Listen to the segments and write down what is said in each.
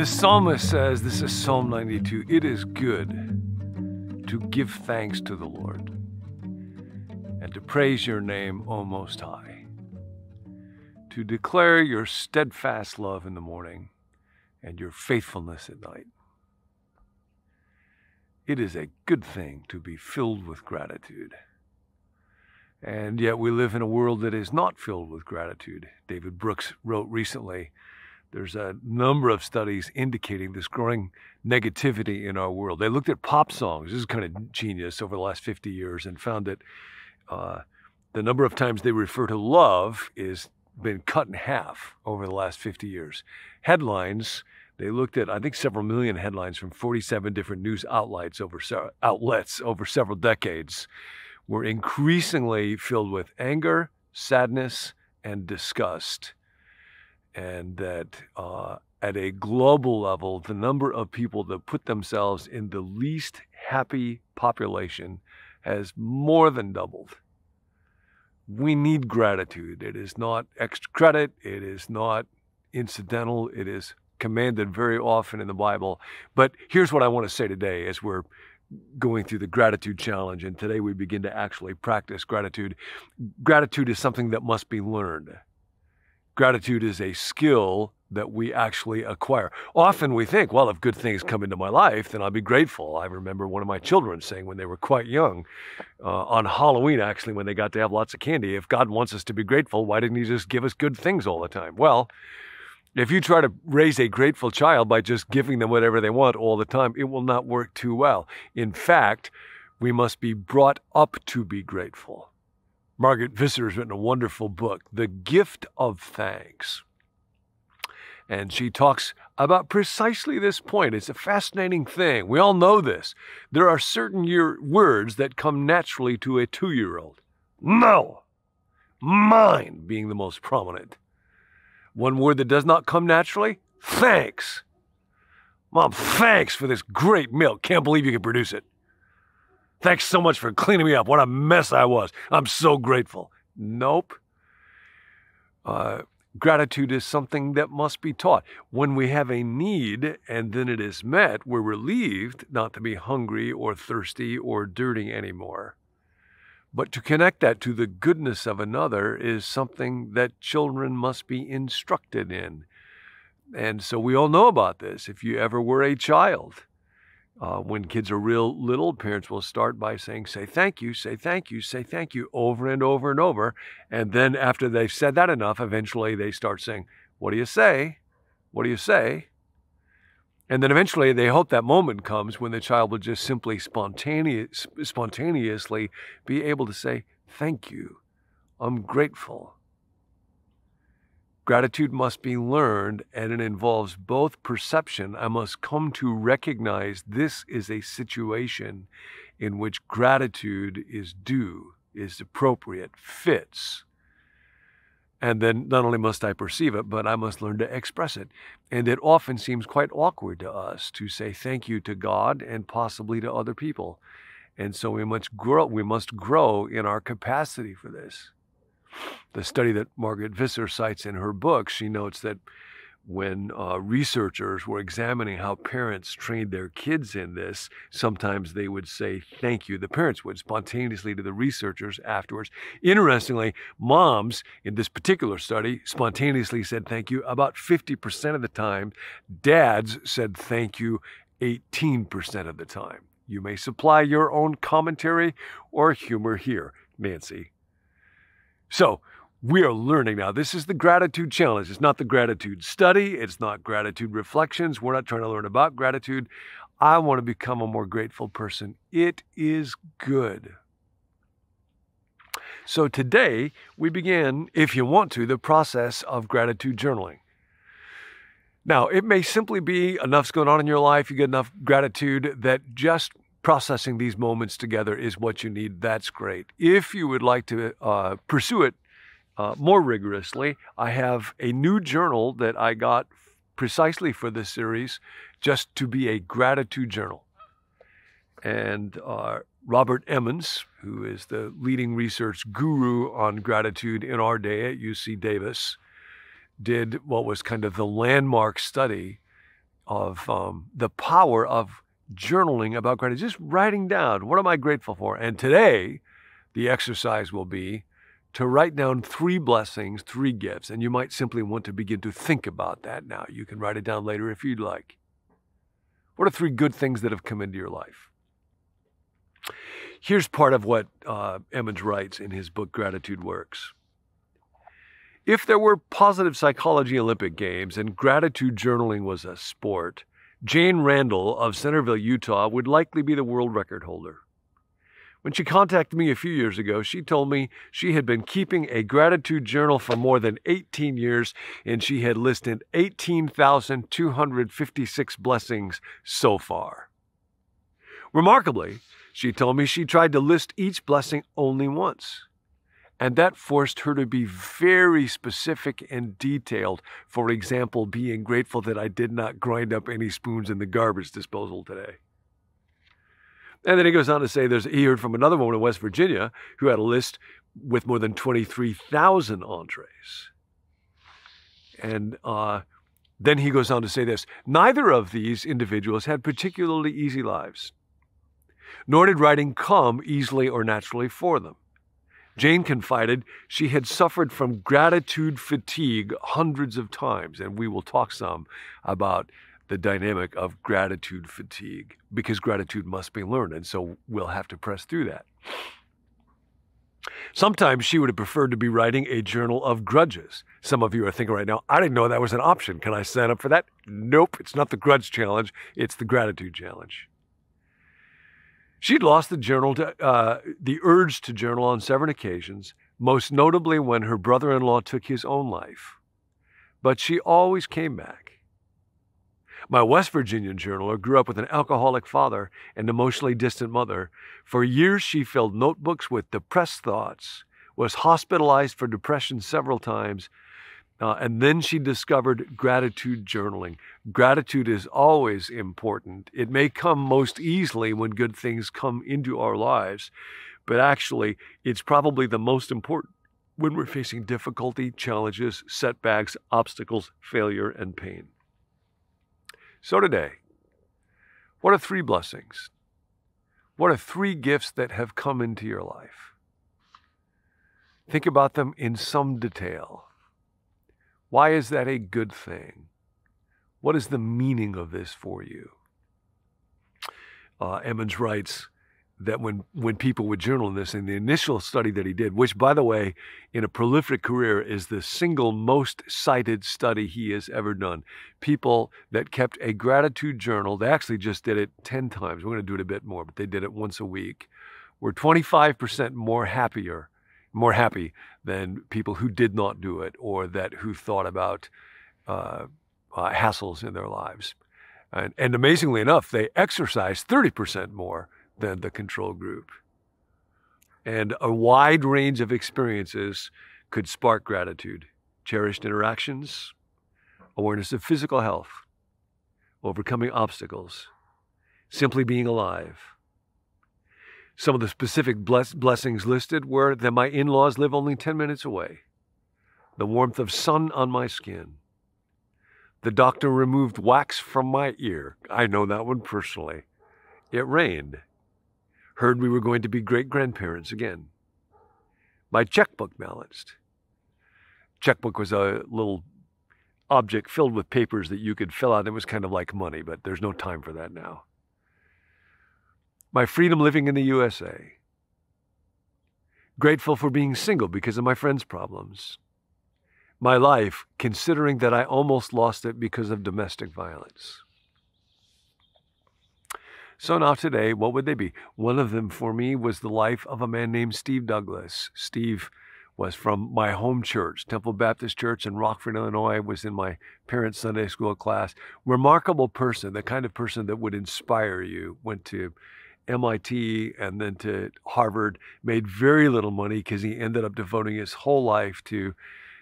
The psalmist says, this is Psalm 92, it is good to give thanks to the Lord and to praise your name, O Most High, to declare your steadfast love in the morning and your faithfulness at night. It is a good thing to be filled with gratitude. And yet we live in a world that is not filled with gratitude. David Brooks wrote recently, there's a number of studies indicating this growing negativity in our world. They looked at pop songs, this is kind of genius, over the last 50 years and found that the number of times they refer to love is been cut in half over the last 50 years. Headlines, they looked at, I think, several million headlines from 47 different news outlets over several decades, were increasingly filled with anger, sadness, and disgust. And that at a global level, the number of people that put themselves in the least happy population has more than doubled. We need gratitude. It is not extra credit. It is not incidental. It is commanded very often in the Bible. But here's what I want to say today as we're going through the gratitude challenge. And today we begin to actually practice gratitude. Gratitude is something that must be learned. Gratitude is a skill that we actually acquire. Often we think, well, if good things come into my life, then I'll be grateful. I remember one of my children saying when they were quite young, on Halloween, actually, when they got to have lots of candy, if God wants us to be grateful, why didn't he just give us good things all the time? Well, if you try to raise a grateful child by just giving them whatever they want all the time, it will not work too well. In fact, we must be brought up to be grateful. Margaret Visser has written a wonderful book, The Gift of Thanks. And she talks about precisely this point. It's a fascinating thing. We all know this. There are certain words that come naturally to a 2-year-old. No. Mine being the most prominent. One word that does not come naturally, thanks. Mom, thanks for this great milk. Can't believe you can produce it. Thanks so much for cleaning me up. What a mess I was. I'm so grateful. Nope. Gratitude is something that must be taught. When we have a need and then it is met, we're relieved not to be hungry or thirsty or dirty anymore. But to connect that to the goodness of another is something that children must be instructed in. And so we all know about this. If you ever were a child, when kids are real little, parents will start by saying, say thank you, say thank you, say thank you, over and over and over. And then after they've said that enough, eventually they start saying, what do you say? What do you say? And then eventually they hope that moment comes when the child will just simply spontaneously be able to say, thank you, I'm grateful. Gratitude must be learned, and it involves both perception. I must come to recognize this is a situation in which gratitude is due, is appropriate, fits. And then not only must I perceive it, but I must learn to express it. And it often seems quite awkward to us to say thank you to God and possibly to other people. And so we must grow in our capacity for this. The study that Margaret Visser cites in her book, she notes that when researchers were examining how parents trained their kids in this, sometimes they would say thank you. The parents would spontaneously to the researchers afterwards. Interestingly, moms in this particular study spontaneously said thank you about 50% of the time. Dads said thank you 18% of the time. You may supply your own commentary or humor here, Nancy. So we are learning now. This is the gratitude challenge. It's not the gratitude study. It's not gratitude reflections. We're not trying to learn about gratitude. I want to become a more grateful person. It is good. So today we begin, if you want to, the process of gratitude journaling. Now, it may simply be enough's going on in your life. You get enough gratitude that just processing these moments together is what you need. That's great. If you would like to pursue it more rigorously, I have a new journal that I got precisely for this series, just to be a gratitude journal. And Robert Emmons, who is the leading research guru on gratitude in our day at UC Davis, did what was kind of the landmark study the power of journaling about gratitude, just writing down, what am I grateful for? And today, the exercise will be to write down 3 blessings, 3 gifts, and you might simply want to begin to think about that now. You can write it down later if you'd like. What are 3 good things that have come into your life? Here's part of what Emmons writes in his book, Gratitude Works. If there were positive psychology Olympic Games and gratitude journaling was a sport, Jane Randall of Centerville, Utah would likely be the world record holder. When she contacted me a few years ago, she told me she had been keeping a gratitude journal for more than 18 years, and she had listed 18,256 blessings so far. Remarkably, she told me she tried to list each blessing only once, and that forced her to be very specific and detailed. For example, being grateful that I did not grind up any spoons in the garbage disposal today. And then he goes on to say he heard from another woman in West Virginia who had a list with more than 23,000 entrees. And then he goes on to say this: neither of these individuals had particularly easy lives, nor did writing come easily or naturally for them. Jane confided she had suffered from gratitude fatigue hundreds of times, and we will talk some about the dynamic of gratitude fatigue, because gratitude must be learned, and so we'll have to press through that. Sometimes she would have preferred to be writing a journal of grudges. Some of you are thinking right now, I didn't know that was an option. Can I sign up for that? Nope, it's not the grudge challenge, it's the gratitude challenge. She'd lost the urge to journal on several occasions, most notably when her brother-in-law took his own life. But she always came back. My West Virginian journaler grew up with an alcoholic father and emotionally distant mother. For years, she filled notebooks with depressed thoughts, was hospitalized for depression several times, and then she discovered gratitude journaling. Gratitude is always important. It may come most easily when good things come into our lives, but actually, it's probably the most important when we're facing difficulty, challenges, setbacks, obstacles, failure, and pain. So today, what are 3 blessings? What are 3 gifts that have come into your life? Think about them in some detail. Why is that a good thing? What is the meaning of this for you? Emmons writes that when people would journal in this, in the initial study that he did, which, by the way, in a prolific career is the single most cited study he has ever done. People that kept a gratitude journal, they actually just did it 10 times. We're going to do it a bit more, but they did it once a week, were 25% more happy than people who did not do it, or who thought about hassles in their lives. And amazingly enough, they exercised 30% more than the control group. And a wide range of experiences could spark gratitude. Cherished interactions, awareness of physical health, overcoming obstacles, simply being alive. Some of the specific blessings listed were that my in-laws live only 10 minutes away, the warmth of sun on my skin, the doctor removed wax from my ear. I know that one personally. It rained. Heard we were going to be great-grandparents again. My checkbook balanced. Checkbook was a little object filled with papers that you could fill out. It was kind of like money, but there's no time for that now. My freedom living in the USA. Grateful for being single because of my friends' problems. My life, considering that I almost lost it because of domestic violence. So now today, what would they be? One of them for me was the life of a man named Steve Douglas. Steve was from my home church, Temple Baptist Church in Rockford, Illinois. Was in my parents' Sunday school class. Remarkable person, the kind of person that would inspire you. Went to MIT and then to Harvard, made very little money because he ended up devoting his whole life to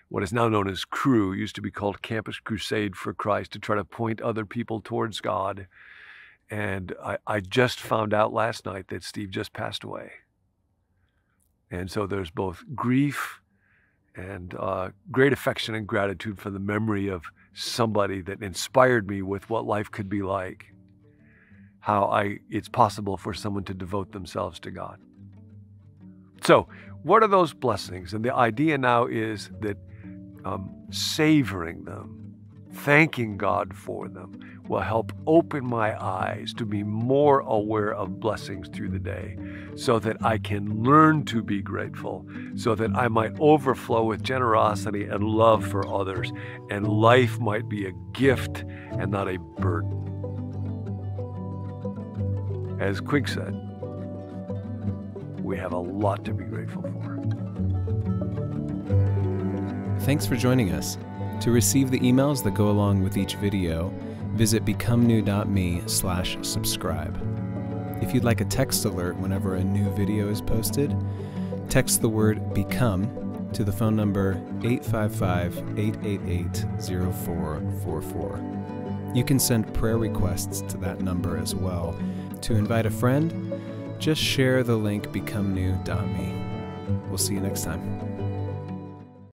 what is now known as Cru, used to be called Campus Crusade for Christ, to try to point other people towards God. And I just found out last night that Steve just passed away. And so there's both grief and great affection and gratitude for the memory of somebody that inspired me with what life could be like, how it's possible for someone to devote themselves to God. So what are those blessings? And the idea now is that savoring them, thanking God for them, will help open my eyes to be more aware of blessings through the day, so that I can learn to be grateful, so that I might overflow with generosity and love for others, and life might be a gift and not a burden. As Quig said, we have a lot to be grateful for. Thanks for joining us. To receive the emails that go along with each video, visit becomenew.me/subscribe. If you'd like a text alert whenever a new video is posted, text the word BECOME to the phone number 855-888-0444. You can send prayer requests to that number as well. To invite a friend, just share the link becomenew.me. We'll see you next time.